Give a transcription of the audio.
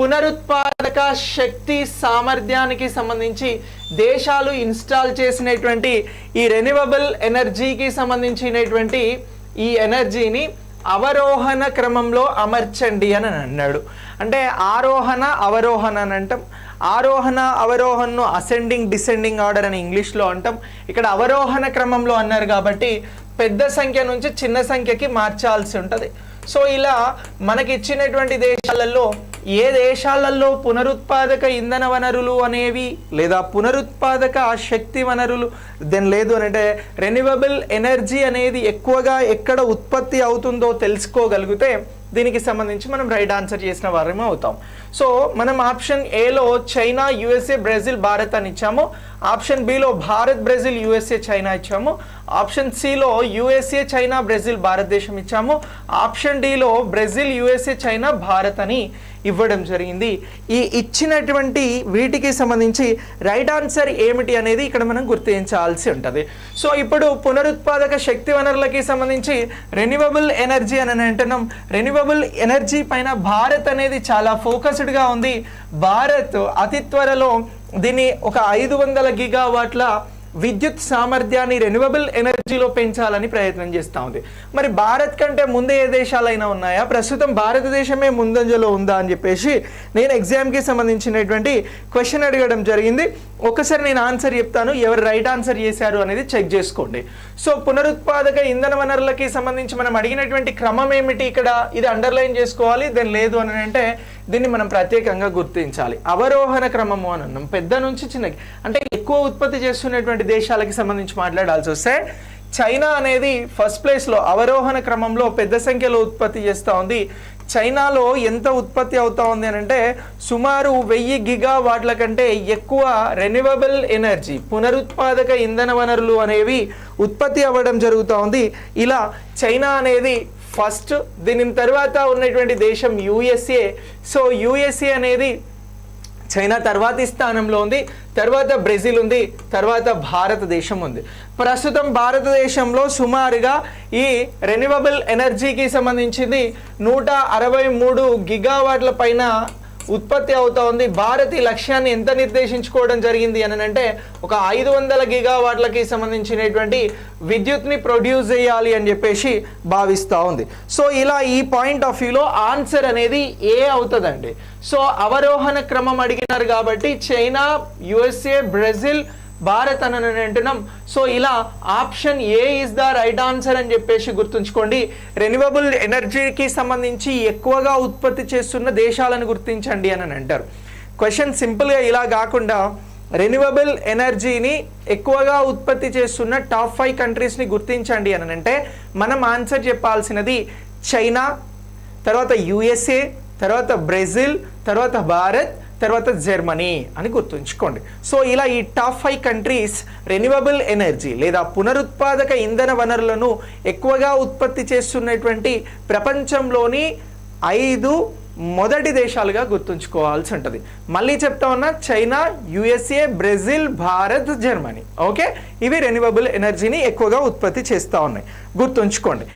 పునరుత్పాదక శక్తి సామర్థ్యానికి సంబంధించి దేశాలు ఇన్స్టాల్ చేసినటువంటి ఈ రెన్యూవబుల్ ఎనర్జీకి సంబంధించినటువంటి ఈ ఎనర్జీని అవరోహణ క్రమంలో అమర్చండి అని అన్నాడు. అంటే ఆరోహణ అవరోహణ అని అంటాం. ఆరోహణ అవరోహణను అసెండింగ్ డిసెండింగ్ ఆర్డర్ అని ఇంగ్లీష్లో అంటాం. ఇక్కడ అవరోహణ క్రమంలో అన్నారు కాబట్టి పెద్ద సంఖ్య నుంచి చిన్న సంఖ్యకి మార్చాల్సి ఉంటుంది. సో ఇలా మనకి ఇచ్చినటువంటి దేశాలలో ఏ దేశాలలో పునరుత్పాదక ఇంధన వనరులు అనేవి లేదా పునరుత్పాదక శక్తి వనరులు లేదు అని అంటే రెన్యూవబుల్ ఎనర్జీ అనేది ఎక్కువగా ఎక్కడ ఉత్పత్తి అవుతుందో తెలుసుకోగలిగితే దీనికి సంబంధించి మనం రైట్ ఆన్సర్ చేసిన వారమే అవుతాం. సో మనం ఆప్షన్ ఏలో చైనా, యుఎస్ఏ, బ్రెజిల్, భారత్ అని ఇచ్చాము. ఆప్షన్ బిలో భారత్, బ్రెజిల్, యుఎస్ఏ, చైనా ఇచ్చాము. ఆప్షన్ సిలో యుఎస్ఏ, చైనా, బ్రెజిల్, భారతదేశం ఇచ్చాము. ఆప్షన్ డిలో బ్రెజిల్, యుఎస్ఏ, చైనా, భారత్ అని ఇవ్వడం జరిగింది. ఈ ఇచ్చినటువంటి వీటికి సంబంధించి రైట్ ఆన్సర్ ఏమిటి అనేది ఇక్కడ మనం గుర్తించాల్సి ఉంటుంది. సో ఇప్పుడు పునరుత్పాదక శక్తి వనరులకి సంబంధించి రెన్యూవబుల్ ఎనర్జీ అని అంటున్నాం. రెన్యూవబుల్ ఎనర్జీ పైన భారత్ అనేది చాలా ఫోకస్డ్గా ఉంది. భారత్ అతి త్వరలో దీన్ని ఒక 500 గిగావాట్ల విద్యుత్ సామర్థ్యాన్ని రెన్యూవబుల్ ఎనర్జీలో పెంచాలని ప్రయత్నం చేస్తూ ఉంది. మరి భారత్ కంటే ముందే ఏ దేశాలైనా ఉన్నాయా? ప్రస్తుతం భారతదేశమే ముందంజలో ఉందా అని చెప్పేసి నేను ఎగ్జామ్కి సంబంధించినటువంటి క్వశ్చన్ అడగడం జరిగింది. ఒకసారి నేను ఆన్సర్ చెప్తాను, ఎవరు రైట్ ఆన్సర్ చేశారు అనేది చెక్ చేసుకోండి. సో పునరుత్పాదక ఇంధన వనరులకి సంబంధించి మనం అడిగినటువంటి క్రమం ఏమిటి, ఇక్కడ ఇది అండర్లైన్ చేసుకోవాలి. దాని లేదు అని అంటే దీన్ని మనం ప్రత్యేకంగా గుర్తించాలి. అవరోహణ క్రమము అని అన్నాం, పెద్ద నుంచి చిన్నకి. అంటే ఎక్కువ ఉత్పత్తి చేస్తున్నటువంటి దేశాలకి సంబంధించి మాట్లాడాల్సి వస్తే చైనా అనేది ఫస్ట్ ప్లేస్లో అవరోహణ క్రమంలో పెద్ద సంఖ్యలో ఉత్పత్తి చేస్తూ ఉంది. చైనాలో ఎంత ఉత్పత్తి అవుతా ఉంది అని అంటే సుమారు 1000 గిగావాట్ల కంటే ఎక్కువ రెన్యూవబుల్ ఎనర్జీ పునరుత్పాదక ఇంధన వనరులు అనేవి ఉత్పత్తి అవ్వడం జరుగుతూ ఉంది. ఇలా చైనా అనేది ఫస్ట్, దీని తర్వాత ఉన్నటువంటి దేశం యుఎస్ఏ. సో యుఎస్ఏ అనేది చైనా తర్వాతి స్థానంలో ఉంది, తర్వాత బ్రెజిల్ ఉంది, తర్వాత భారతదేశం ఉంది. ప్రస్తుతం భారతదేశంలో సుమారుగా ఈ రెన్యూవబుల్ ఎనర్జీకి సంబంధించింది 163 గిగావాట్ల పైన ఉత్పత్తి అవుతా ఉంది. భారత్ ఈ లక్ష్యాన్ని ఎంత నిర్దేశించుకోవడం జరిగింది అని అంటే ఒక 500 గిగావాట్లకి సంబంధించినటువంటి విద్యుత్ని ప్రొడ్యూస్ చేయాలి అని చెప్పేసి భావిస్తూ ఉంది. సో ఇలా ఈ పాయింట్ ఆఫ్ వ్యూలో ఆన్సర్ అనేది ఏ అవుతుందండి. సో అవరోహణ క్రమం అడిగినారు కాబట్టి చైనా, యుఎస్ఏ, బ్రెజిల్, భారత్ అని అంటున్నాం. సో ఇలా option A is the right answer అని చెప్పేసి గుర్తుంచుకోండి. రెన్యూవబుల్ ఎనర్జీకి సంబంధించి ఎక్కువగా ఉత్పత్తి చేస్తున్న దేశాలను గుర్తించండి అని అంటారు. క్వశ్చన్ సింపుల్గా ఇలా కాకుండా రెన్యూవబుల్ ఎనర్జీని ఎక్కువగా ఉత్పత్తి చేస్తున్న టాప్ 5 కంట్రీస్ని గుర్తించండి అని అంటే మనం ఆన్సర్ చెప్పాల్సినది చైనా, తర్వాత యుఎస్ఏ, తర్వాత బ్రెజిల్, తర్వాత భారత్, తర్వాత జర్మనీ అని గుర్తుంచుకోండి. సో ఇలా ఈ టాప్ 5 కంట్రీస్ రెన్యూవబుల్ ఎనర్జీ లేదా పునరుత్పాదక ఇంధన వనరులను ఎక్కువగా ఉత్పత్తి చేస్తున్నటువంటి ప్రపంచంలోని 5 మొదటి దేశాలుగా గుర్తుంచుకోవాల్సి ఉంటుంది. మళ్ళీ చెప్తా ఉన్నా, China, USA, Brazil, Bharat, Germany. Okay, ఇవి రెన్యూవబుల్ ఎనర్జీని ఎక్కువగా ఉత్పత్తి చేస్తూ ఉన్నాయి, గుర్తుంచుకోండి.